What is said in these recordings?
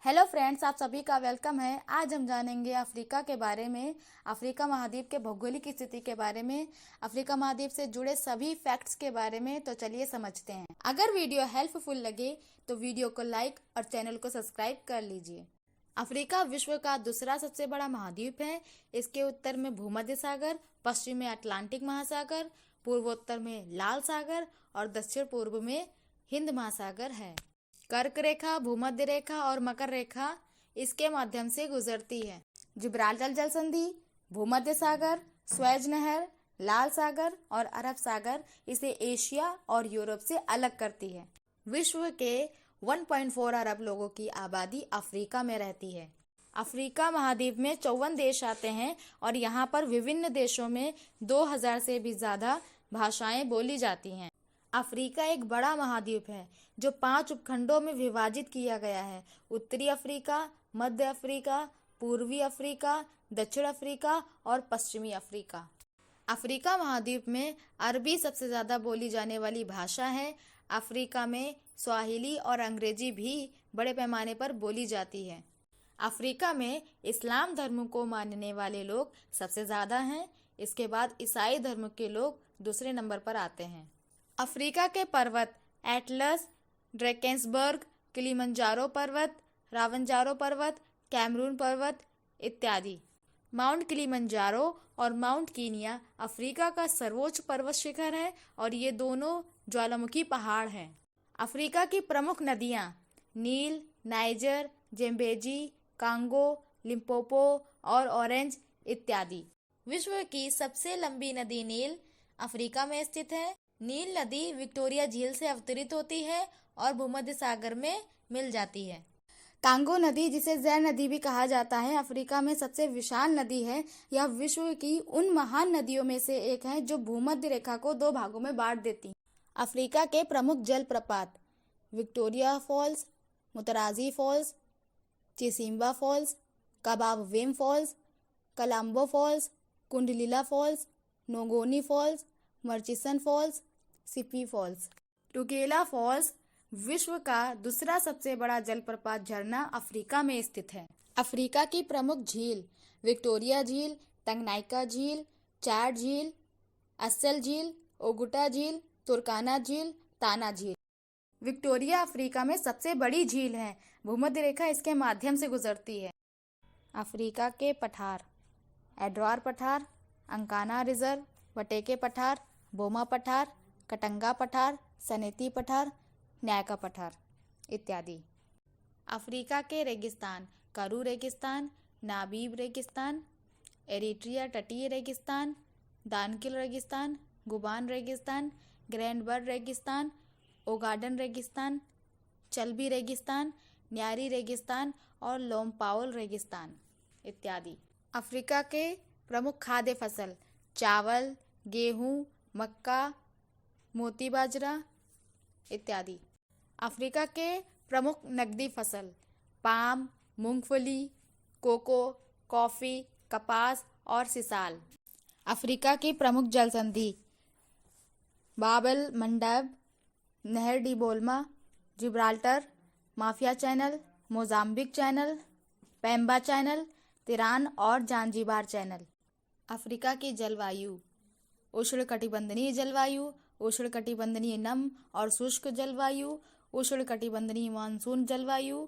Hello friends, आप सभी का वेलकम है। आज हम जानेंगे अफ्रीका के बारे में, अफ्रीका महाद्वीप के भौगोलिक स्थिति के बारे में, अफ्रीका महाद्वीप से जुड़े सभी फैक्ट्स के बारे में। तो चलिए समझते हैं। अगर वीडियो हेल्पफुल लगे तो वीडियो को लाइक और चैनल को सब्सक्राइब कर लीजिए। अफ्रीका विश्व का दूसरा सबसे बड़ा महाद्वीप है। इसके उत्तर में भूमध्य सागर, पश्चिम में अटलांटिक महासागर, पूर्वोत्तर में लाल सागर और दक्षिण पूर्व में हिंद महासागर है। कर्क रेखा, भूमध्य रेखा और मकर रेखा इसके माध्यम से गुजरती है। जिब्राल्टर जल संधि, भूमध्य सागर, स्वेज नहर, लाल सागर और अरब सागर इसे एशिया और यूरोप से अलग करती है। विश्व के 1.4 अरब लोगों की आबादी अफ्रीका में रहती है। अफ्रीका महाद्वीप में 54 देश आते हैं और यहाँ पर विभिन्न देशों में 2000 से भी ज्यादा भाषाएं बोली जाती हैं। अफ्रीका एक बड़ा महाद्वीप है जो 5 उपखंडों में विभाजित किया गया है। उत्तरी अफ्रीका, मध्य अफ्रीका, पूर्वी अफ्रीका, दक्षिण अफ्रीका और पश्चिमी अफ्रीका। अफ्रीका महाद्वीप में अरबी सबसे ज्यादा बोली जाने वाली भाषा है। अफ्रीका में स्वाहिली और अंग्रेजी भी बड़े पैमाने पर बोली जाती है। अफ्रीका में इस्लाम धर्म को मानने वाले लोग सबसे ज्यादा हैं। इसके बाद ईसाई धर्म के लोग दूसरे नंबर पर आते हैं। अफ्रीका के पर्वत एटलस, ड्रैकेंसबर्ग, किलिमंजारो पर्वत, रावंजारो पर्वत, कैमरून पर्वत इत्यादि। माउंट किलिमंजारो और माउंट कीनिया अफ्रीका का सर्वोच्च पर्वत शिखर है और ये दोनों ज्वालामुखी पहाड़ हैं। अफ्रीका की प्रमुख नदियाँ नील, नाइजर, जेम्बेजी, कांगो, लिम्पोपो और ऑरेंज इत्यादि। विश्व की सबसे लंबी नदी नील अफ्रीका में स्थित है। नील नदी विक्टोरिया झील से अवतरित होती है और भूमध्य सागर में मिल जाती है। कांगो नदी, जिसे ज़ैर नदी भी कहा जाता है, अफ्रीका में सबसे विशाल नदी है। यह विश्व की उन महान नदियों में से एक है जो भूमध्य रेखा को 2 भागों में बांट देती है। अफ्रीका के प्रमुख जलप्रपात Victoria Falls, Mutarazi Falls, Chishimba Falls, काबाबवेम Falls, Kalambo Falls, Kundalila Falls, Ngonye Falls, Murchison Falls, Sipi Falls. Tugela Falls विश्व का दूसरा सबसे बड़ा जलप्रपात झरना अफ्रीका में स्थित है। अफ्रीका की प्रमुख झील विक्टोरिया झील, तंगनाइका झील, चाड झील, अस्सेल झील, ओगुटा झील, तुर्काना झील, ताना झील। विक्टोरिया अफ्रीका में सबसे बड़ी झील है। भूमध्य रेखा इसके माध्यम से गुजरती है। अफ्रीका के पठार एडवार पठार, अंकाना रिजर्व, वटेके पठार, बोमा पठार, कटंगा पठार, सनेती पठार, न्यायका पठार इत्यादि। अफ्रीका के रेगिस्तान करू रेगिस्तान, नाबीब रेगिस्तान, एरिट्रिया तटीय रेगिस्तान, दानकिल रेगिस्तान, गुबान रेगिस्तान, ग्रैंडबर्ड रेगिस्तान, ओगाडन रेगिस्तान, चल्बी रेगिस्तान, न्यारी रेगिस्तान और लोमपाउल रेगिस्तान इत्यादि। अफ्रीका के प्रमुख खाद्य फसल चावल, गेहूं, मक्का, मोती बाजरा इत्यादि। अफ्रीका के प्रमुख नकदी फसल पाम, मूंगफली, कोको, कॉफी, कपास और सिसाल। अफ्रीका की प्रमुख जल संधि बाबल मंडब, नहर डी बोल्मा, Gibraltar, Mafia Channel, Mozambique Channel, Pemba Channel, Tiran और जांजीबार चैनल। अफ्रीका की जलवायु उष्णकटिबंधीय जलवायु, उष्णकटिबंधीय नम और शुष्क जलवायु, उष्णकटिबंधीय मानसून जलवायु,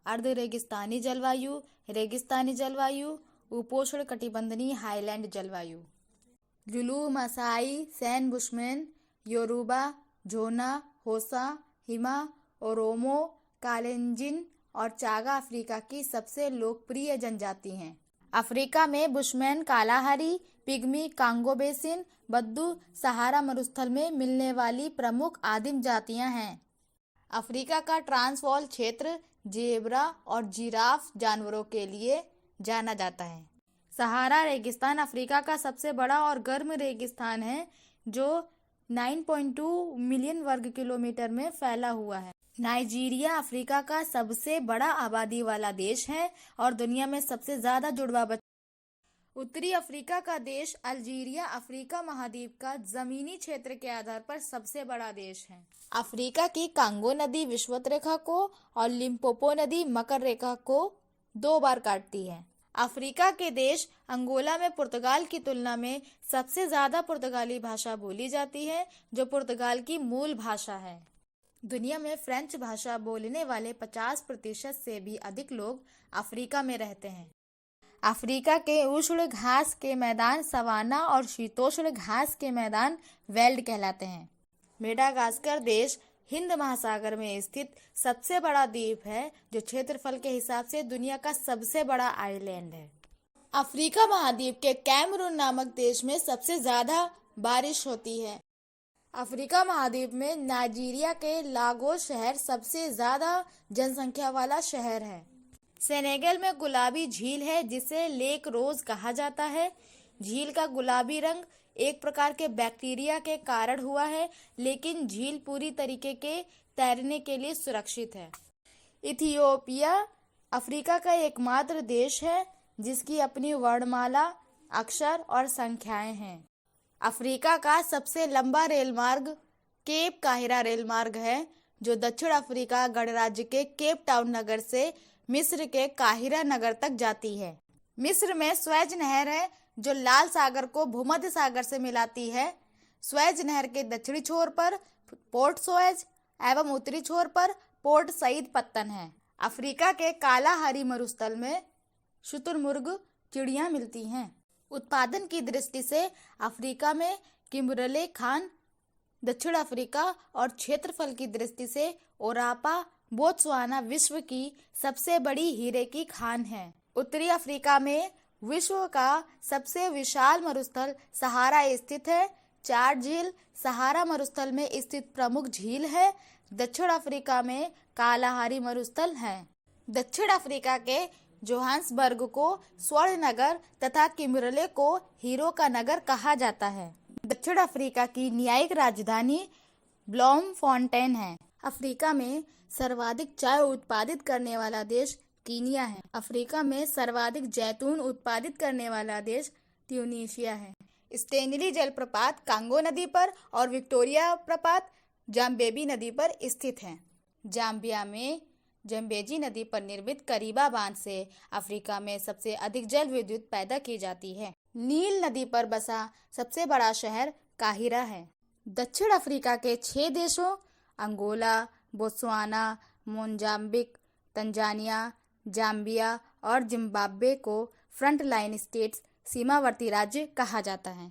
अर्ध रेगिस्तानी जलवायु, रेगिस्तानी जलवायु, उपोष्ण कटिबंधीय हाईलैंड जलवायु। Julu, Masai, San bushman, Yoruba, जोना, होसा, हिमा, ओरोमो, कालेंजिन और चागा अफ्रीका की सबसे लोकप्रिय जनजाति हैं। अफ्रीका में Bushman, Kalahari, pygmy, Congo basin, बद्दू, सहारा मरुस्थल में मिलने वाली प्रमुख आदिम जातियां हैं। अफ्रीका का ट्रांसवाल क्षेत्र जेब्रा और जिराफ जानवरों के लिए जाना जाता है। सहारा रेगिस्तान अफ्रीका का सबसे बड़ा और गर्म रेगिस्तान है जो 9.2 मिलियन वर्ग किलोमीटर में फैला हुआ है। नाइजीरिया अफ्रीका का सबसे बड़ा आबादी वाला देश है और दुनिया में सबसे ज्यादा जुड़वा उत्तरी अफ्रीका का देश अल्जीरिया अफ्रीका महाद्वीप का जमीनी क्षेत्र के आधार पर सबसे बड़ा देश है। अफ्रीका की कांगो नदी विषुवत रेखा को और लिम्पोपो नदी मकर रेखा को 2 बार काटती है। अफ्रीका के देश अंगोला में पुर्तगाल की तुलना में सबसे ज्यादा पुर्तगाली भाषा बोली जाती है, जो पुर्तगाल की मूल भाषा है। दुनिया में फ्रेंच भाषा बोलने वाले 50% से भी अधिक लोग अफ्रीका में रहते हैं। अफ्रीका के उष्ण घास के मैदान सवाना और शीतोष्ण घास के मैदान वेल्ड कहलाते हैं। मेडागास्कर देश हिंद महासागर में स्थित सबसे बड़ा द्वीप है, जो क्षेत्रफल के हिसाब से दुनिया का सबसे बड़ा आइलैंड है। अफ्रीका महाद्वीप के कैमरून नामक देश में सबसे ज्यादा बारिश होती है। अफ्रीका महाद्वीप में नाइजीरिया के लागोस शहर सबसे ज्यादा जनसंख्या वाला शहर है। सेनेगल में गुलाबी झील है, जिसे लेक रोज कहा जाता है। झील का गुलाबी रंग एक प्रकार के बैक्टीरिया के कारण हुआ है, लेकिन झील पूरी तरीके के तैरने के लिए सुरक्षित है। इथियोपिया अफ्रीका का एकमात्र देश है जिसकी अपनी वर्णमाला, अक्षर और संख्याएं हैं। अफ्रीका का सबसे लंबा रेल मार्ग केप काहिरा रेल मार्ग है, जो दक्षिण अफ्रीका गणराज्य के केप टाउन नगर से मिस्र के काहिरा नगर तक जाती है। मिस्र में स्वेज नहर है, जो लाल सागर को भूमध्य सागर से मिलाती है। स्वेज नहर के दक्षिणी छोर पर पोर्ट स्वेज एवं उत्तरी छोर पर पोर्ट सईद पत्तन है। अफ्रीका के कालाहारी मरुस्थल में शुतुरमुर्ग चिड़ियां मिलती हैं। उत्पादन की दृष्टि से अफ्रीका में किम्बरले खान, दक्षिण अफ्रीका और क्षेत्रफल की दृष्टि से ओरापा बोत्सवाना विश्व की सबसे बड़ी हीरे की खान है। उत्तरी अफ्रीका में विश्व का सबसे विशाल मरुस्थल सहारा स्थित है। 4 झील सहारा मरुस्थल में स्थित प्रमुख झील है। दक्षिण अफ्रीका में कालाहारी मरुस्थल है। दक्षिण अफ्रीका के जोहान्सबर्ग को स्वर्ण नगर तथा किम्बरले को हीरो का नगर कहा जाता है। दक्षिण अफ्रीका की न्यायिक राजधानी ब्लॉमफॉन्टेन है। अफ्रीका में सर्वाधिक चाय उत्पादित करने वाला देश कीनिया है। अफ्रीका में सर्वाधिक जैतून उत्पादित करने वाला देश ट्यूनीशिया है। स्टेनली जलप्रपात कांगो नदी पर और विक्टोरिया प्रपात जाम्बेजी नदी पर स्थित है। जाम्बिया में जम्बेजी नदी पर निर्मित करीबा बांध से अफ्रीका में सबसे अधिक जल विद्युत पैदा की जाती है। नील नदी पर बसा सबसे बड़ा शहर काहिरा है। दक्षिण अफ्रीका के 6 देशों Angola, Botswana, Mozambique, Tanzania, Zambia और जिम्बाब्वे को फ्रंट लाइन स्टेट्स सीमावर्ती राज्य कहा जाता है।